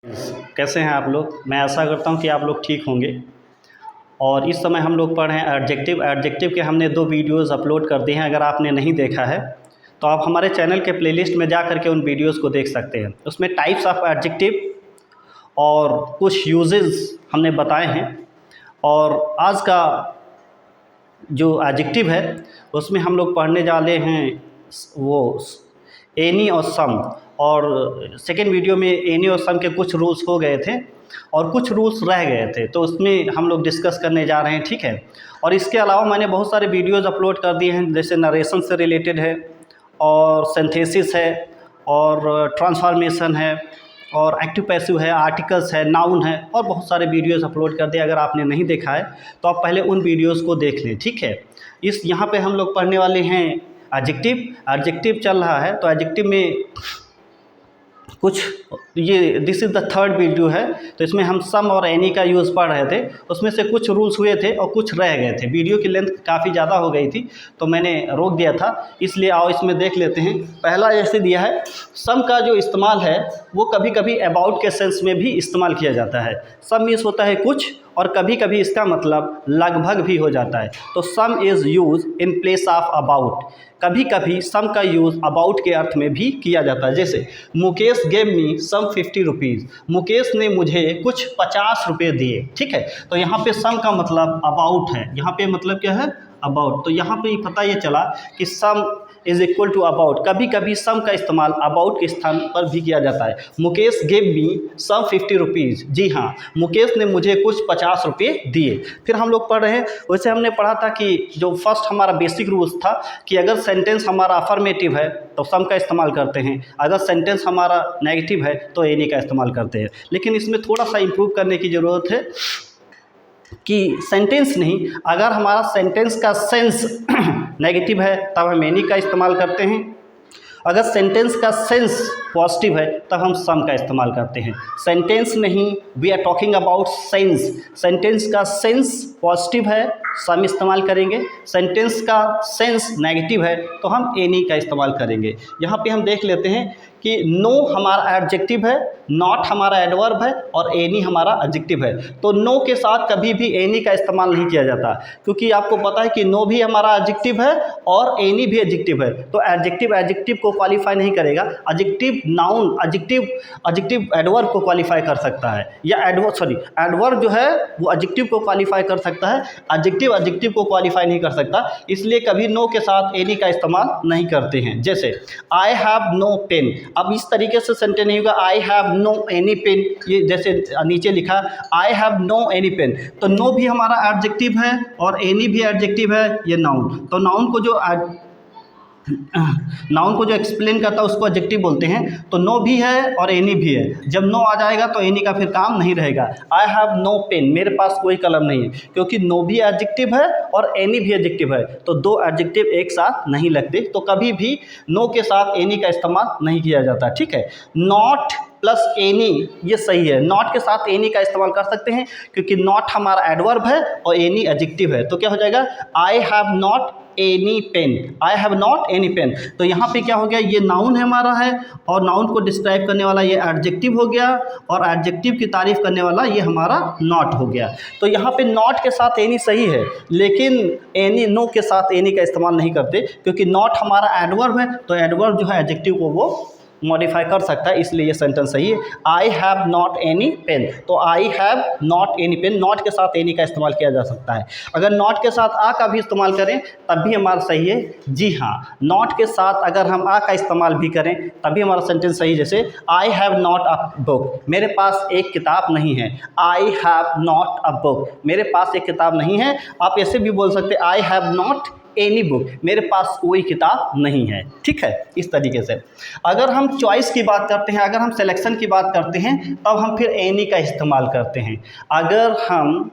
कैसे हैं आप लोग। मैं आशा करता हूं कि आप लोग ठीक होंगे। और इस समय हम लोग पढ़ रहे हैं एडजेक्टिव के हमने 2 वीडियोज़ अपलोड कर दिए हैं। अगर आपने नहीं देखा है तो आप हमारे चैनल के प्लेलिस्ट में जा कर के उन वीडियोज़ को देख सकते हैं। उसमें टाइप्स ऑफ एडजेक्टिव और कुछ यूजेस हमने बताए हैं। और आज का जो एडजेक्टिव है उसमें हम लोग पढ़ने वाले हैं वो एनी और सम। और सेकेंड वीडियो में एनी और सम के कुछ रूल्स हो गए थे और कुछ रूल्स रह गए थे, तो उसमें हम लोग डिस्कस करने जा रहे हैं, ठीक है। और इसके अलावा मैंने बहुत सारे वीडियोज़ अपलोड कर दिए हैं, जैसे नरेशन से रिलेटेड है और सिंथेसिस है और ट्रांसफॉर्मेशन है और एक्टिव पैसिव है, आर्टिकल्स है, नाउन है, और बहुत सारे वीडियोज़ अपलोड कर दिए। अगर आपने नहीं देखा है तो आप पहले उन वीडियोज़ को देख लें, ठीक है। यहाँ पे हम लोग पढ़ने वाले हैं एडजेक्टिव चल रहा है। तो एडजेक्टिव में कुछ ये this is the third video है, तो इसमें हम सम और एनी का यूज़ पढ़ रहे थे। उसमें से कुछ रूल्स हुए थे और कुछ रह गए थे। वीडियो की लेंथ काफ़ी ज़्यादा हो गई थी तो मैंने रोक दिया था, इसलिए आओ इसमें देख लेते हैं। पहला ऐसे दिया है, सम का जो इस्तेमाल है वो कभी कभी अबाउट के सेंस में भी इस्तेमाल किया जाता है। सम मीन्स होता है कुछ, और कभी कभी इसका मतलब लगभग भी हो जाता है। तो सम is use in place of about. कभी कभी सम का यूज़ अबाउट के अर्थ में भी किया जाता है। जैसे मुकेश गेव मी सम 50 रुपीज़। मुकेश ने मुझे कुछ 50 रुपये दिए, ठीक है। तो यहाँ पे सम का मतलब अबाउट है। यहाँ पे मतलब क्या है? अबाउट। तो यहाँ पे पता ये चला कि some is equal to about. कभी कभी सम का इस्तेमाल अबाउट के स्थान पर भी किया जाता है। मुकेश गेव मी सम 50 रुपीज़। जी हाँ, मुकेश ने मुझे कुछ 50 रुपये दिए। फिर हम लोग पढ़ रहे हैं, वैसे हमने पढ़ा था कि जो फर्स्ट हमारा बेसिक रूल्स था कि अगर सेंटेंस हमारा अफर्मेटिव है तो सम का इस्तेमाल करते हैं, अगर सेंटेंस हमारा नेगेटिव है तो एनी का इस्तेमाल करते हैं। लेकिन इसमें थोड़ा सा इम्प्रूव करने की ज़रूरत है कि सेंटेंस नहीं, अगर हमारा सेंटेंस का सेंस नेगेटिव है तब हम एनी का इस्तेमाल करते हैं। अगर सेंटेंस का सेंस पॉजिटिव है तब हम सम का इस्तेमाल करते हैं। सेंटेंस नहीं, we are talking about sense. Sentence का सेंस पॉजिटिव है, सम इस्तेमाल करेंगे। सेंटेंस का सेंस नेगेटिव है तो हम एनी का इस्तेमाल करेंगे। यहाँ पे हम देख लेते हैं कि नो हमारा एडजेक्टिव है, नॉट हमारा एडवर्ब है और एनी हमारा एडजेक्टिव है। तो नो के साथ कभी भी एनी का इस्तेमाल नहीं किया जाता, क्योंकि आपको पता है कि नो भी हमारा एडजेक्टिव है और एनी भी एडजेक्टिव है। तो एडजेक्टिव को क्वालिफाई नहीं करेगा। एडजेक्टिव नाउन, एडजेक्टिव एडवर्ब को क्वालिफाई कर सकता है, या एडवर्ब जो है वो एडजेक्टिव को क्वालिफाई कर सकता है, एडजेक्टिव को क्वालिफाई नहीं कर सकता। इसलिए कभी नो के साथ एनी का इस्तेमाल नहीं करते हैं। जैसे आई हैव नो पेन। अब इस तरीके से सेंटेंस नहीं होगा I have no any pen. ये जैसे नीचे लिखा I have no any pen, तो नो भी हमारा एडजेक्टिव है और एनी भी एडजेक्टिव है, ये नाउन। तो नाउन को जो एक्सप्लेन करता है उसको एडजेक्टिव बोलते हैं। तो नो भी है और एनी भी है। जब नो आ जाएगा तो एनी का फिर काम नहीं रहेगा। आई हैव नो पेन, मेरे पास कोई कलम नहीं है, क्योंकि नो भी एडजेक्टिव है और एनी भी एडजेक्टिव है। तो 2 एडजेक्टिव एक साथ नहीं लगते, तो कभी भी नो के साथ एनी का इस्तेमाल नहीं किया जाता, ठीक है। नॉट प्लस एनी, ये सही है। नॉट के साथ एनी का इस्तेमाल कर सकते हैं, क्योंकि नॉट हमारा एडवर्ब है और एनी एडजेक्टिव है। तो क्या हो जाएगा? I have not any pen, I have not any pen. तो यहाँ पे क्या हो गया? ये नाउन है हमारा है, और नाउन को डिस्क्राइब करने वाला ये एडजेक्टिव हो गया, और एडजेक्टिव की तारीफ करने वाला ये हमारा नॉट हो गया। तो यहाँ पे नॉट के साथ एनी सही है, लेकिन एनी नो के साथ एनी का इस्तेमाल नहीं करते, क्योंकि नॉट हमारा एडवर्ब है, तो एडवर्ब जो है एडजेक्टिव को वो मॉडिफाई कर सकता है, इसलिए ये सेंटेंस सही है। I have not any pen. तो I have not any pen, not के साथ एनी का इस्तेमाल किया जा सकता है। अगर नॉट के साथ आ का भी इस्तेमाल करें तब भी हमारा सही है। जी हाँ, नॉट के साथ अगर हम आ का इस्तेमाल भी करें तभी हमारा सेंटेंस सही। जैसे आई हैव नॉट अ बुक, मेरे पास एक किताब नहीं है। I have not a book, मेरे पास एक किताब नहीं है। आप ऐसे भी बोल सकते आई हैव नॉट एनी बुक, मेरे पास कोई किताब नहीं है, ठीक है। इस तरीके से अगर हम चॉइस की बात करते हैं, अगर हम सिलेक्शन की बात करते हैं, तब हम फिर एनी का इस्तेमाल करते हैं। अगर हम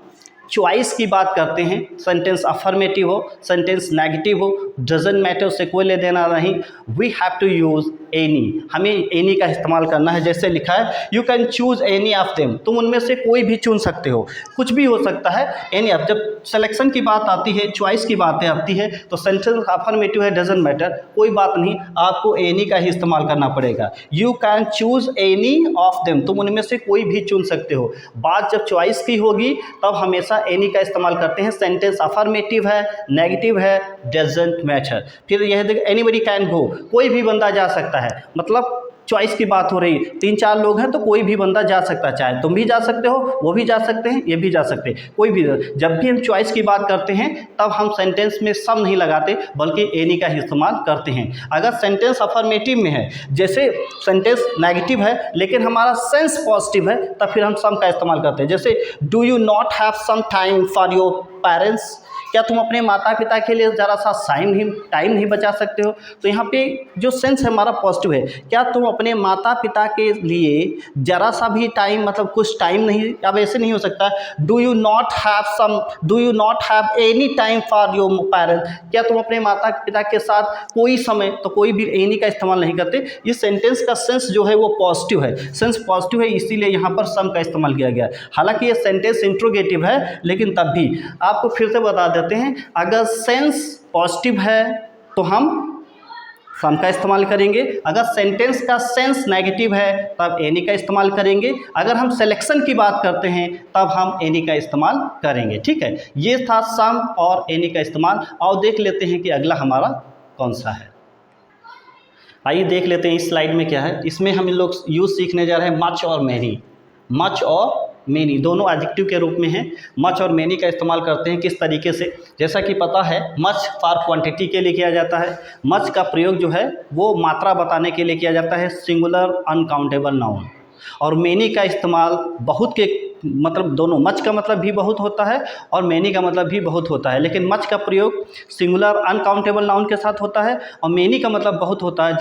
चॉइस की बात करते हैं, सेंटेंस अफर्मेटिव हो, सेंटेंस नेगेटिव हो, डजंट मैटर, उससे कोई ले देना नहीं, we have to use any, हमें एनी का इस्तेमाल करना है। जैसे लिखा है you can choose any of them, तुम उनमें से कोई भी चुन सकते हो, कुछ भी हो सकता है। एनी ऑफ, जब जब सिलेक्शन की बात आती है, चॉइस की बातें आती है, तो सेंटेंस अफर्मेटिव है डजंट मैटर, कोई बात नहीं, आपको एनी का ही इस्तेमाल करना पड़ेगा। You can choose any of them, तुम उनमें से कोई भी चुन सकते हो। बात जब चॉइस की होगी तब हमेशा एनी का इस्तेमाल करते हैं। सेंटेंस अफर्मेटिव है, नेगेटिव है, डजंट मैटर। फिर यह देखिए एनीबडी कैन गो, कोई भी बंदा जा सकता है, मतलब चॉइस की बात हो रही, 3-4 लोग हैं तो कोई भी बंदा जा सकता है, चाहे तुम भी जा सकते हो, वो भी जा सकते हैं, ये भी जा सकते हैं, कोई भी। जब भी हम चॉइस की बात करते हैं तब हम सेंटेंस में सम नहीं लगाते बल्कि एनी का ही इस्तेमाल करते हैं। अगर सेंटेंस अफर्मेटिव में है, जैसे सेंटेंस नेगेटिव है लेकिन हमारा सेंस पॉजिटिव है, तब फिर हम सम का इस्तेमाल करते हैं। जैसे do you not have some time for your parents, क्या तुम अपने माता पिता के लिए ज़रा सा टाइम नहीं बचा सकते हो? तो यहाँ पे जो सेंस है हमारा पॉजिटिव है, क्या तुम अपने माता पिता के लिए ज़रा सा भी टाइम, मतलब कुछ टाइम नहीं, अब ऐसे नहीं हो सकता do you not have any time for your parents, क्या तुम अपने माता पिता के साथ कोई समय, तो कोई भी एनी का इस्तेमाल नहीं करते। ये सेंटेंस का सेंस जो है वो पॉजिटिव है, सेंस पॉजिटिव है, इसीलिए यहाँ पर सम का इस्तेमाल किया गया। हालांकि ये सेंटेंस इंट्रोगेटिव है, लेकिन तब भी आपको फिर से बता देते हैं, अगर सेंस पॉजिटिव है तो हम सम का इस्तेमाल करेंगे, अगर सेंटेंस का सेंस नेगेटिव है तब एनी का इस्तेमाल करेंगे, अगर हम सिलेक्शन की बात करते हैं तब हम एनी का इस्तेमाल करेंगे। ठीक है, ये था सम और एनी का इस्तेमाल। और देख लेते हैं कि अगला हमारा कौन सा है। आइए देख लेते हैं इस स्लाइड में क्या है। इसमें हम लोग यूज सीखने जा रहे हैं मच और मैनी। मच और मैनी दोनों एडजेक्टिव के रूप में हैं। मच और मैनी का इस्तेमाल करते हैं किस तरीके से, जैसा कि पता है मच फॉर क्वांटिटी के लिए किया जाता है। मच का प्रयोग जो है वो मात्रा बताने के लिए किया जाता है, सिंगुलर अनकाउंटेबल नाउन। और मैनी का इस्तेमाल बहुत के, मतलब दोनों, मच का मतलब भी बहुत होता है और मैनी का मतलब भी बहुत होता है, लेकिन मच का प्रयोग सिंगुलर अनकाउंटेबल नाउन के साथ होता है और मैनी का मतलब बहुत होता है,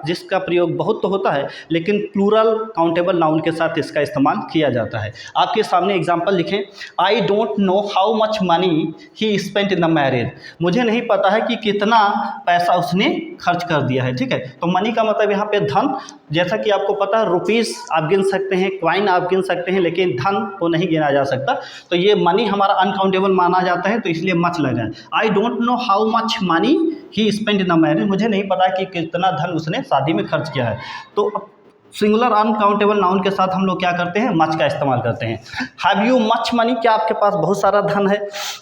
जिसका प्रयोग बहुत तो होता है लेकिन प्लूरल काउंटेबल नाउन के साथ इसका इस्तेमाल किया जाता है। आपके सामने एग्जांपल लिखें, I don't know how much money he spent in the marriage, मुझे नहीं पता है कि कितना पैसा उसने खर्च कर दिया है। ठीक है, तो मनी का मतलब यहाँ पे धन, जैसा कि आपको पता है रुपीज़ आप गिन सकते हैं, क्वाइन आप गिन सकते हैं, लेकिन धन को नहीं गिना जा सकता। तो ये मनी हमारा अनकाउंटेबल माना जाता है, तो इसलिए मच लगा है। I don't know how much money he spent in the marriage, मुझे नहीं पता कि कितना धन उसने शादी में खर्च किया है। तो सिंगुलर अनकाउंटेबल नाउन के साथ हम लोग क्या करते हैं, मच का इस्तेमाल करते हैं। हैव यू मच मनी, क्या आपके पास बहुत सारा धन है?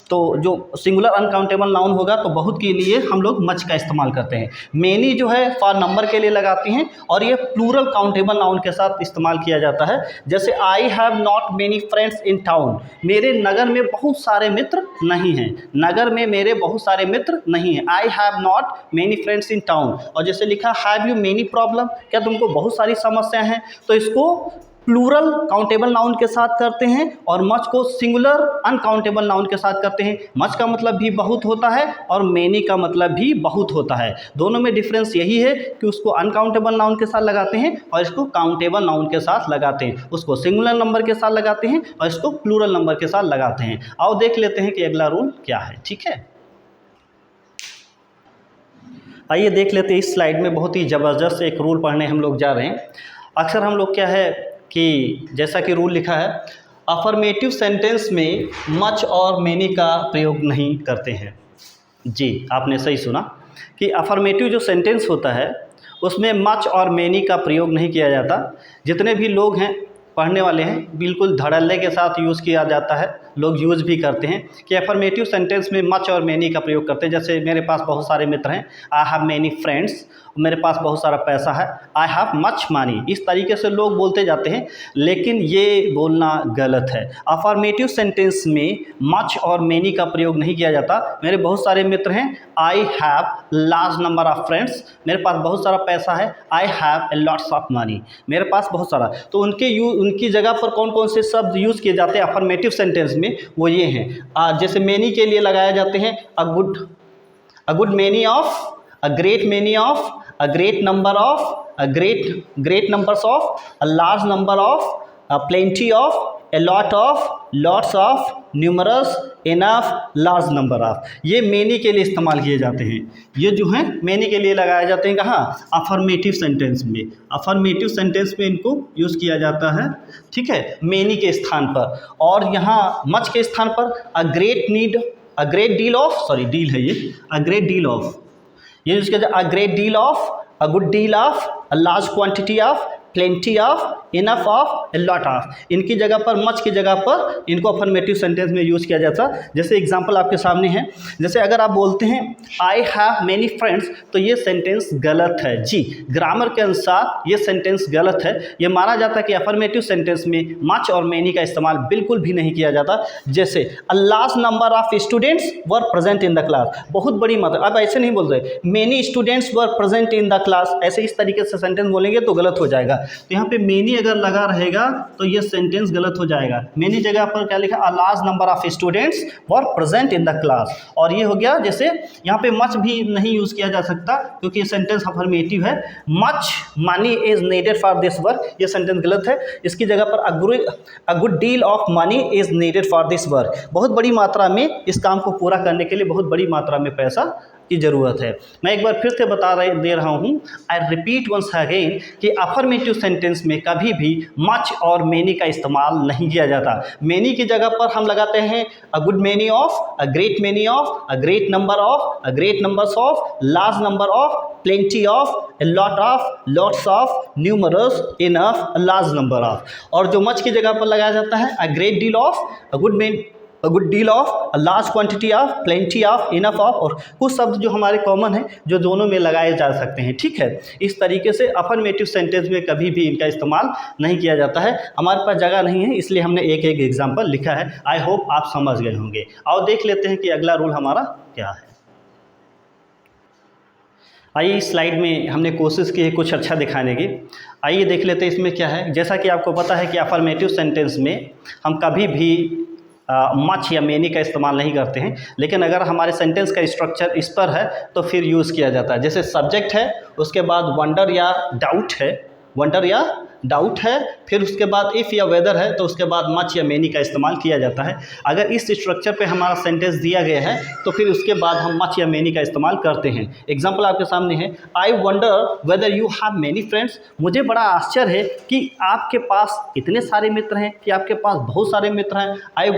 तो जो सिंगुलर अनकाउंटेबल नाउन होगा तो बहुत के लिए हम लोग मच का इस्तेमाल करते हैं। मैनी जो है फॉर नंबर के लिए लगाती हैं और ये प्लूरल काउंटेबल नाउन के साथ इस्तेमाल किया जाता है। जैसे आई have not many friends in town, मेरे नगर में बहुत सारे मित्र नहीं हैं, नगर में मेरे बहुत सारे मित्र नहीं हैं। आई have not many friends in town. और जैसे लिखा हैव यू मेनी प्रॉब्लम, क्या तुमको बहुत सारी समस्या हैं? तो इसको प्लूरल काउंटेबल नाउन के साथ करते हैं और मच को सिंगुलर अनकाउंटेबल नाउन के साथ करते हैं। मच का मतलब भी बहुत होता है और मैनी का मतलब भी बहुत होता है। दोनों में डिफरेंस यही है कि उसको अनकाउंटेबल नाउन के साथ लगाते हैं और इसको काउंटेबल नाउन के साथ लगाते हैं। उसको सिंगुलर नंबर के साथ लगाते हैं और इसको प्लूरल नंबर के साथ लगाते हैं। आओ देख लेते हैं कि अगला रूल क्या है। ठीक है, आइए देख लेते हैं इस स्लाइड में बहुत ही ज़बरदस्त एक रूल पढ़ने हम लोग जा रहे हैं। अक्सर हम लोग क्या है कि जैसा कि रूल लिखा है, अफर्मेटिव सेंटेंस में मच और मैनी का प्रयोग नहीं करते हैं। जी, आपने सही सुना कि अफर्मेटिव जो सेंटेंस होता है उसमें मच और मैनी का प्रयोग नहीं किया जाता। जितने भी लोग हैं पढ़ने वाले हैं बिल्कुल धड़ल्ले के साथ यूज़ किया जाता है, लोग यूज़ भी करते हैं कि अफर्मेटिव सेंटेंस में मच और मैनी का प्रयोग करते हैं। जैसे मेरे पास बहुत सारे मित्र हैं, आई हैव मैनी फ्रेंड्स, मेरे पास बहुत सारा पैसा है, आई हैव मच मनी। इस तरीके से लोग बोलते जाते हैं, लेकिन ये बोलना गलत है। अफर्मेटिव सेंटेंस में मच और मैनी का प्रयोग नहीं किया जाता। मेरे बहुत सारे मित्र हैं, I have large number of friends, मेरे पास बहुत सारा पैसा है, I have a lots of money, मेरे पास बहुत सारा। तो उनकी जगह पर कौन कौन से शब्द यूज़ किए जाते हैं अफर्मेटिव सेंटेंस में, वो ये हैं। जैसे मैनी के लिए लगाए जाते हैं a good many of, a great many of, a great number of, a great numbers of, a large number of, a plenty of, a lot of, lots of, numerous, enough, large number of, ये many के लिए इस्तेमाल किए जाते हैं। ये जो हैं मेनी के लिए लगाए जाते हैं कहाँ? अफर्मेटिव सेंटेंस में। अफर्मेटिव सेंटेंस में इनको यूज़ किया जाता है, ठीक है, मेनी के स्थान पर। और यहाँ मच के स्थान पर a great deal of, sorry deal है ये, अ ग्रेट डील ऑफ, ये यूज़ किया जाता है। A great deal of, a good deal of, a large quantity of, plenty of, enough of, a lot of. इनकी जगह पर, मच की जगह पर इनको अफर्मेटिव सेंटेंस में यूज़ किया जाता है। जैसे एग्जांपल आपके सामने है, जैसे अगर आप बोलते हैं आई हैव मैनी फ्रेंड्स, तो ये सेंटेंस गलत है जी, ग्रामर के अनुसार ये सेंटेंस गलत है। ये माना जाता है कि अफर्मेटिव सेंटेंस में मच और मैनी का इस्तेमाल बिल्कुल भी नहीं किया जाता। जैसे a large number of students were present in the class, बहुत बड़ी मात्रा, अब ऐसे नहीं बोल रहे many students were present in the class, ऐसे इस तरीके से सेंटेंस बोलेंगे तो गलत हो जाएगा। तो यहाँ पे मेनी अगर लगा रहेगा तो ये सेंटेंस गलत हो जाएगा। मेनी जगह पर क्या लिखा? A large number of students were present in the class. और ये हो गया, जैसे यहाँ पे मच भी नहीं यूज़ किया जा सकता क्योंकि ये सेंटेंस अफर्मेटिव है। Much money is needed for this work, ये सेंटेंस गलत है। इसकी जगह पर a good deal of money is needed for this work, बहुत बड़ी मात्रा में इस काम को पूरा करने के लिए बहुत बड़ी मात्रा में पैसा की ज़रूरत है। मैं एक बार फिर से दे रहा हूँ, आई रिपीट वंस अगेन, कि अफर्मेटिव सेंटेंस में कभी भी मच और मेनी का इस्तेमाल नहीं किया जाता। मेनी की जगह पर हम लगाते हैं a good many of, a great many of, a great number of, a great numbers of, large number of, plenty of, a lot of, lots of, numerous, enough, a large number of। और जो much की जगह पर लगाया जाता है a great deal of, a good deal of, a large quantity of, plenty of, enough of, और कुछ शब्द जो हमारे कॉमन हैं जो दोनों में लगाए जा सकते हैं, ठीक है। इस तरीके से अफर्मेटिव सेंटेंस में कभी भी इनका इस्तेमाल नहीं किया जाता है। हमारे पास जगह नहीं है इसलिए हमने एक एक एग्जाम्पल लिखा है। आई होप आप समझ गए होंगे। और देख लेते हैं कि अगला रूल हमारा क्या है। आइए इस स्लाइड में हमने कोशिश की है कुछ अच्छा दिखाने की। आइए देख लेते हैं इसमें क्या है। जैसा कि आपको पता है कि अफर्मेटिव सेंटेंस में हम कभी भी मच या मेनी का इस्तेमाल नहीं करते हैं, लेकिन अगर हमारे सेंटेंस का स्ट्रक्चर इस पर है तो फिर यूज़ किया जाता है। जैसे सब्जेक्ट है, उसके बाद वंडर या डाउट है, फिर उसके बाद इफ़ या वेदर है तो उसके बाद मच या मेनी का इस्तेमाल किया जाता है। अगर इस स्ट्रक्चर पे हमारा सेंटेंस दिया गया है तो फिर उसके बाद हम मच या मेनी का इस्तेमाल करते हैं। एग्जांपल आपके सामने है, I wonder whether you have many friends, मुझे बड़ा आश्चर्य है कि आपके पास इतने सारे मित्र हैं, कि आपके पास बहुत सारे मित्र हैं। आई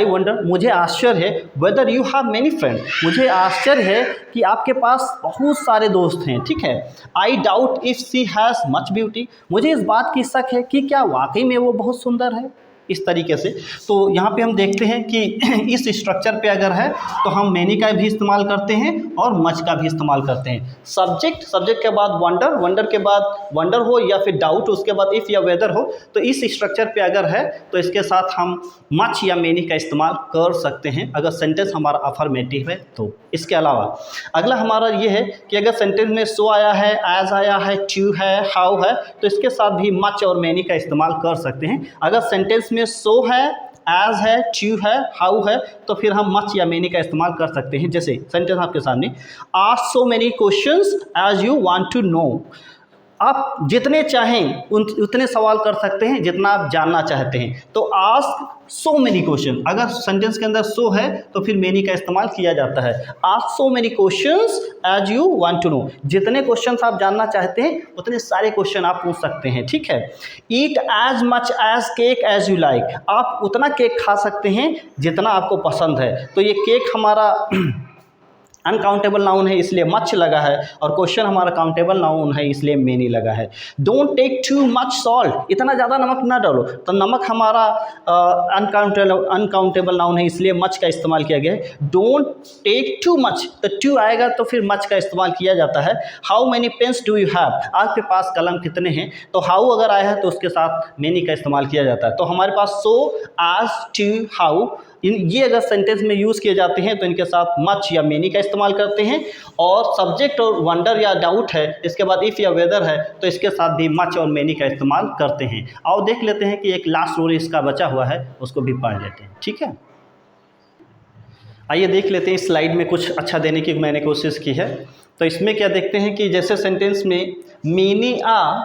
वंडर, मुझे आश्चर्य है, whether you have many friends, मुझे आश्चर्य है कि आपके पास बहुत सारे दोस्त हैं, ठीक है। I doubt if she has much beauty, मुझे इस बात की शक है कि क्या वाकई में वो बहुत सुंदर है। इस तरीके से तो यहाँ पे हम देखते हैं कि इस स्ट्रक्चर पे अगर है तो हम मेनी का भी इस्तेमाल करते हैं और मच का भी इस्तेमाल करते हैं। सब्जेक्ट के बाद वंडर के बाद वंडर हो या फिर डाउट, उसके बाद इफ़ या वेदर हो, तो इस स्ट्रक्चर पे अगर है तो इसके साथ हम मच या मेनी का इस्तेमाल कर सकते हैं अगर सेंटेंस हमारा अफर्मेटिव है तो। इसके अलावा अगला हमारा ये है कि अगर सेंटेंस में सो आया है, एज आया है, ट्यू है, हाउ है, तो इसके साथ भी मच और मेनी का इस्तेमाल कर सकते हैं। अगर सेंटेंस में सो है, एज है, ट्यू है, हाउ है, तो फिर हम मच या मेनी का इस्तेमाल कर सकते हैं। जैसे सेंटेंस आपके सामने, ask so many questions as you want to know, आप जितने चाहें उतने सवाल कर सकते हैं जितना आप जानना चाहते हैं। तो आस्क सो मेनी क्वेश्चन, अगर सेंटेंस के अंदर सो है तो फिर मेनी का इस्तेमाल किया जाता है। Ask so many questions as you want to know, जितने क्वेश्चंस आप जानना चाहते हैं उतने सारे क्वेश्चन आप पूछ सकते हैं, ठीक है। Eat as much as cake as you like, आप उतना केक खा सकते हैं जितना आपको पसंद है। तो ये केक हमारा अनकाउंटेबल नाउन है इसलिए मच लगा है, और क्वेश्चन हमारा काउंटेबल नाउन है इसलिए मेनी लगा है। Don't take too much salt, इतना ज़्यादा नमक ना डालो, तो नमक हमारा अनकाउंटेबल नाउन है इसलिए मच का इस्तेमाल किया गया है। डोंट टेक टू मच, तो टू आएगा तो फिर मच का इस्तेमाल किया जाता है। How many pens do you have, आपके पास कलम कितने हैं, तो हाउ अगर आया है तो उसके साथ मेनी का इस्तेमाल किया जाता है। तो हमारे पास सो, एज, टू, हाउ, ये अगर सेंटेंस में यूज़ किए जाते हैं तो इनके साथ मच या मेनी का इस्तेमाल करते हैं। और सब्जेक्ट और वंडर या डाउट है, इसके बाद इफ़ या वेदर है, तो इसके साथ भी मच और मेनी का इस्तेमाल करते हैं। और देख लेते हैं कि एक लास्ट रूल इसका बचा हुआ है, उसको भी पढ़ लेते हैं, ठीक है। आइए देख लेते हैं, इस स्लाइड में कुछ अच्छा देने की मैंने कोशिश की है। तो इसमें क्या देखते हैं कि जैसे सेंटेंस में मेनी आ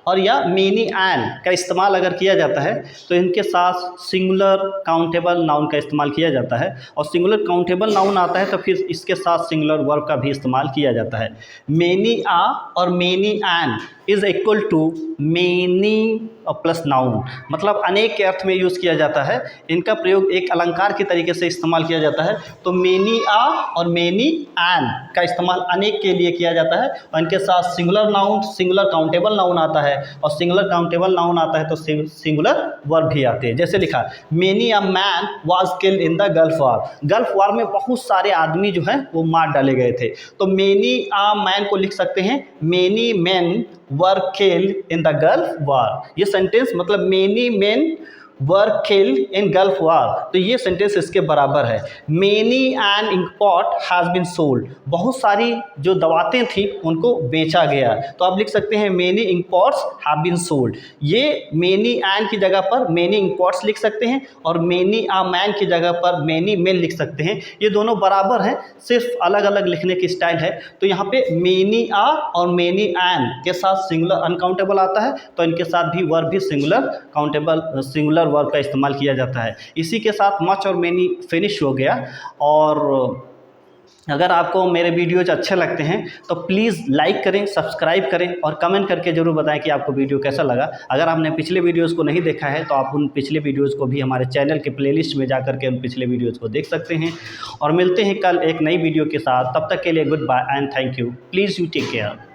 और या मेनी एन का इस्तेमाल अगर किया जाता है तो इनके साथ सिंगुलर काउंटेबल नाउन का इस्तेमाल किया जाता है, और सिंगुलर काउंटेबल नाउन आता है तो फिर इसके साथ सिंगुलर वर्ब का भी इस्तेमाल किया जाता है। मेनी आ और many an is equal to many plus noun, मतलब अनेक के अर्थ में यूज़ किया जाता है। इनका प्रयोग एक अलंकार के तरीके से इस्तेमाल किया जाता है। तो मेनी आ और मेनी एन का इस्तेमाल अनेक के लिए किया जाता है, और इनके साथ singular noun, singular countable noun आता है, और सिंगुलर काउंटेबल नाउन आता है तो सिंगुलर वर्ब भी आते हैं। जैसे लिखा, many a man was killed in the Gulf war, Gulf war में बहुत सारे आदमी जो हैं वो मार डाले गए थे। तो मेनी अ मैन को लिख सकते हैं many man were killed in the Gulf war. ये सेंटेंस मतलब many man were killed in Gulf war, तो ये सेंटेंस इसके बराबर है। Many an ink pot has been sold, बहुत सारी जो दवातें थी उनको बेचा गया, तो आप लिख सकते हैं many ink pots have been sold. ये मेनी एन की जगह पर मेनी इंक पॉट्स लिख सकते हैं, और मेनी आ मैन की जगह पर मेनी मेन लिख सकते हैं। ये दोनों बराबर हैं, सिर्फ अलग अलग लिखने की स्टाइल है। तो यहाँ पे मेनी आ और मेनी एन के साथ सिंगुलर अनकाउंटेबल आता है, तो इनके साथ भी वर्ब भी सिंगुलर काउंटेबल सिंगुलर वर्ब का इस्तेमाल किया जाता है। इसी के साथ मच और मेनी फिनिश हो गया। और अगर आपको मेरे वीडियोज अच्छे लगते हैं तो प्लीज़ लाइक करें, सब्सक्राइब करें, और कमेंट करके ज़रूर बताएं कि आपको वीडियो कैसा लगा। अगर आपने पिछले वीडियोज़ को नहीं देखा है तो आप उन पिछले वीडियोज़ को भी हमारे चैनल के प्लेलिस्ट में जा करके उन पिछले वीडियोज़ को देख सकते हैं। और मिलते हैं कल एक नई वीडियो के साथ, तब तक के लिए goodbye and thank you. Please you take care.